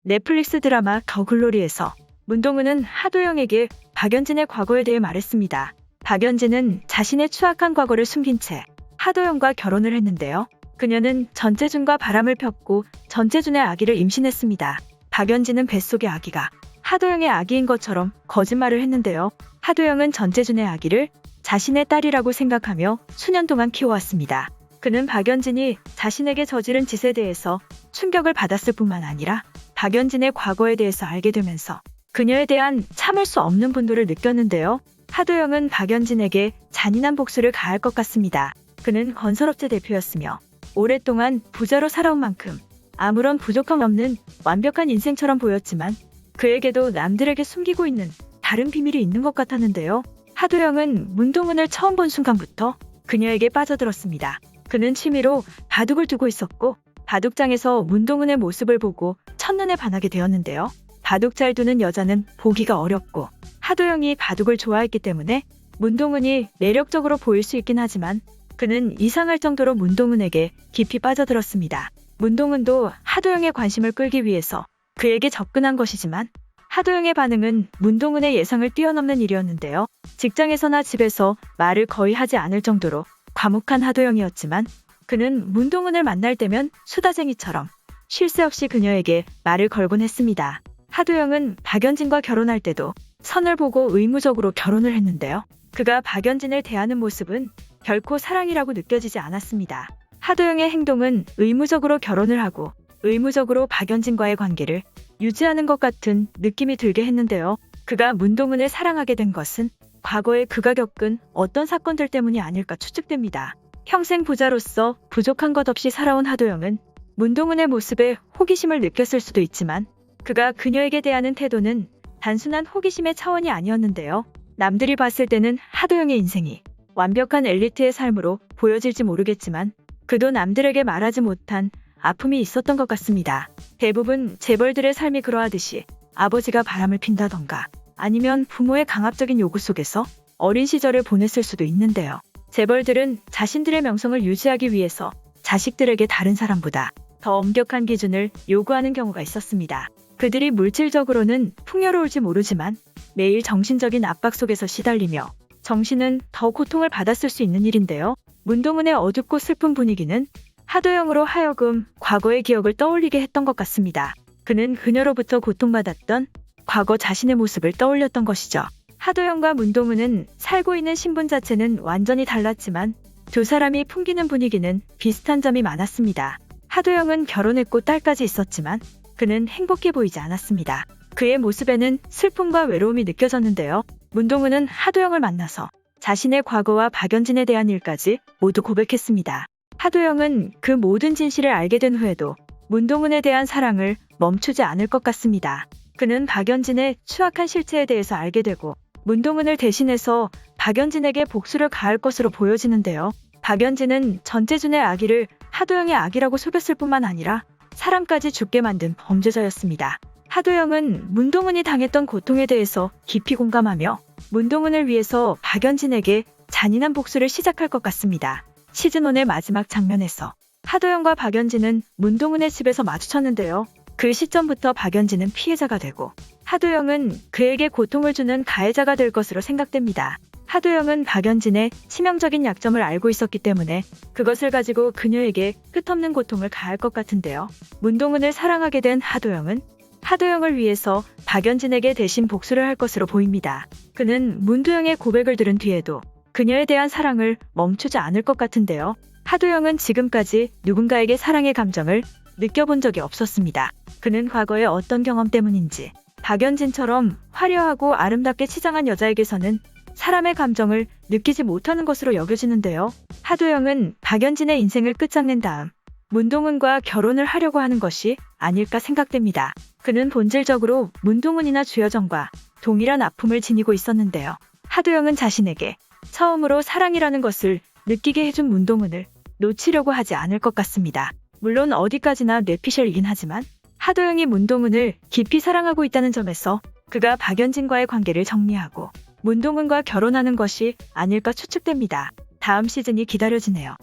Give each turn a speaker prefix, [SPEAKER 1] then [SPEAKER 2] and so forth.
[SPEAKER 1] 넷플릭스 드라마 더 글로리에서 문동은은 하도영에게 박연진의 과거에 대해 말했습니다. 박연진은 자신의 추악한 과거를 숨긴 채 하도영과 결혼을 했는데요. 그녀는 전재준과 바람을 폈고 전재준의 아기를 임신했습니다. 박연진은 뱃속의 아기가 하도영의 아기인 것처럼 거짓말을 했는데요. 하도영은 전재준의 아기를 자신의 딸이라고 생각하며 수년 동안 키워왔습니다. 그는 박연진이 자신에게 저지른 짓에 대해서 충격을 받았을 뿐만 아니라 박연진의 과거에 대해서 알게 되면서 그녀에 대한 참을 수 없는 분노를 느꼈는데요. 하도영은 박연진에게 잔인한 복수를 가할 것 같습니다. 그는 건설업체 대표였으며 오랫동안 부자로 살아온 만큼 아무런 부족함 없는 완벽한 인생처럼 보였지만 그에게도 남들에게 숨기고 있는 다른 비밀이 있는 것 같았는데요. 하도영은 문동은을 처음 본 순간부터 그녀에게 빠져들었습니다. 그는 취미로 바둑을 두고 있었고 바둑장에서 문동은의 모습을 보고 첫눈에 반하게 되었는데요. 바둑 잘 두는 여자는 보기가 어렵고 하도영이 바둑을 좋아했기 때문에 문동은이 매력적으로 보일 수 있긴 하지만 그는 이상할 정도로 문동은에게 깊이 빠져들었습니다. 문동은도 하도영의 관심을 끌기 위해서 그에게 접근한 것이지만 하도영의 반응은 문동은의 예상을 뛰어넘는 일이었는데요. 직장에서나 집에서 말을 거의 하지 않을 정도로 과묵한 하도영이었지만 그는 문동은을 만날 때면 수다쟁이처럼 쉴 새 없이 그녀에게 말을 걸곤 했습니다. 하도영은 박연진과 결혼할 때도 선을 보고 의무적으로 결혼을 했는데요. 그가 박연진을 대하는 모습은 결코 사랑이라고 느껴지지 않았습니다. 하도영의 행동은 의무적으로 결혼을 하고 의무적으로 박연진과의 관계를 유지하는 것 같은 느낌이 들게 했는데요. 그가 문동은을 사랑하게 된 것은 과거에 그가 겪은 어떤 사건들 때문이 아닐까 추측됩니다. 평생 부자로서 부족한 것 없이 살아온 하도영은 문동은의 모습에 호기심을 느꼈을 수도 있지만 그가 그녀에게 대하는 태도는 단순한 호기심의 차원이 아니었는데요. 남들이 봤을 때는 하도영의 인생이 완벽한 엘리트의 삶으로 보여질지 모르겠지만 그도 남들에게 말하지 못한 아픔이 있었던 것 같습니다. 대부분 재벌들의 삶이 그러하듯이 아버지가 바람을 핀다던가 아니면 부모의 강압적인 요구 속에서 어린 시절을 보냈을 수도 있는데요. 재벌들은 자신들의 명성을 유지하기 위해서 자식들에게 다른 사람보다 더 엄격한 기준을 요구하는 경우가 있었습니다. 그들이 물질적으로는 풍요로울지 모르지만 매일 정신적인 압박 속에서 시달리며 정신은 더 고통을 받았을 수 있는 일인데요. 문동은의 어둡고 슬픈 분위기는 하도영으로 하여금 과거의 기억을 떠올리게 했던 것 같습니다. 그는 그녀로부터 고통받았던 과거 자신의 모습을 떠올렸던 것이죠. 하도영과 문동은은 살고 있는 신분 자체는 완전히 달랐지만 두 사람이 풍기는 분위기는 비슷한 점이 많았습니다. 하도영은 결혼했고 딸까지 있었지만 그는 행복해 보이지 않았습니다. 그의 모습에는 슬픔과 외로움이 느껴졌는데요. 문동은은 하도영을 만나서 자신의 과거와 박연진에 대한 일까지 모두 고백했습니다. 하도영은 그 모든 진실을 알게 된 후에도 문동은에 대한 사랑을 멈추지 않을 것 같습니다. 그는 박연진의 추악한 실체에 대해서 알게 되고 문동은을 대신해서 박연진에게 복수를 가할 것으로 보여지는데요. 박연진은 전재준의 아기를 하도영의 아기라고 속였을 뿐만 아니라 사람까지 죽게 만든 범죄자였습니다. 하도영은 문동은이 당했던 고통에 대해서 깊이 공감하며 문동은을 위해서 박연진에게 잔인한 복수를 시작할 것 같습니다. 시즌1의 마지막 장면에서 하도영과 박연진은 문동은의 집에서 마주쳤는데요. 그 시점부터 박연진은 피해자가 되고 하도영은 그에게 고통을 주는 가해자가 될 것으로 생각됩니다. 하도영은 박연진의 치명적인 약점을 알고 있었기 때문에 그것을 가지고 그녀에게 끝없는 고통을 가할 것 같은데요. 문동은을 사랑하게 된 하도영은 하도영을 위해서 박연진에게 대신 복수를 할 것으로 보입니다. 그는 문도영의 고백을 들은 뒤에도 그녀에 대한 사랑을 멈추지 않을 것 같은데요. 하도영은 지금까지 누군가에게 사랑의 감정을 느껴본 적이 없었습니다. 그는 과거의 어떤 경험 때문인지 박연진처럼 화려하고 아름답게 치장한 여자에게서는 사람의 감정을 느끼지 못하는 것으로 여겨지는데요. 하도영은 박연진의 인생을 끝장낸 다음 문동은과 결혼을 하려고 하는 것이 아닐까 생각됩니다. 그는 본질적으로 문동은이나 주여정과 동일한 아픔을 지니고 있었는데요. 하도영은 자신에게 처음으로 사랑이라는 것을 느끼게 해준 문동은을 놓치려고 하지 않을 것 같습니다. 물론 어디까지나 뇌피셜이긴 하지만 하도영이 문동은을 깊이 사랑하고 있다는 점에서 그가 박연진과의 관계를 정리하고 문동은과 결혼하는 것이 아닐까 추측됩니다. 다음 시즌이 기다려지네요.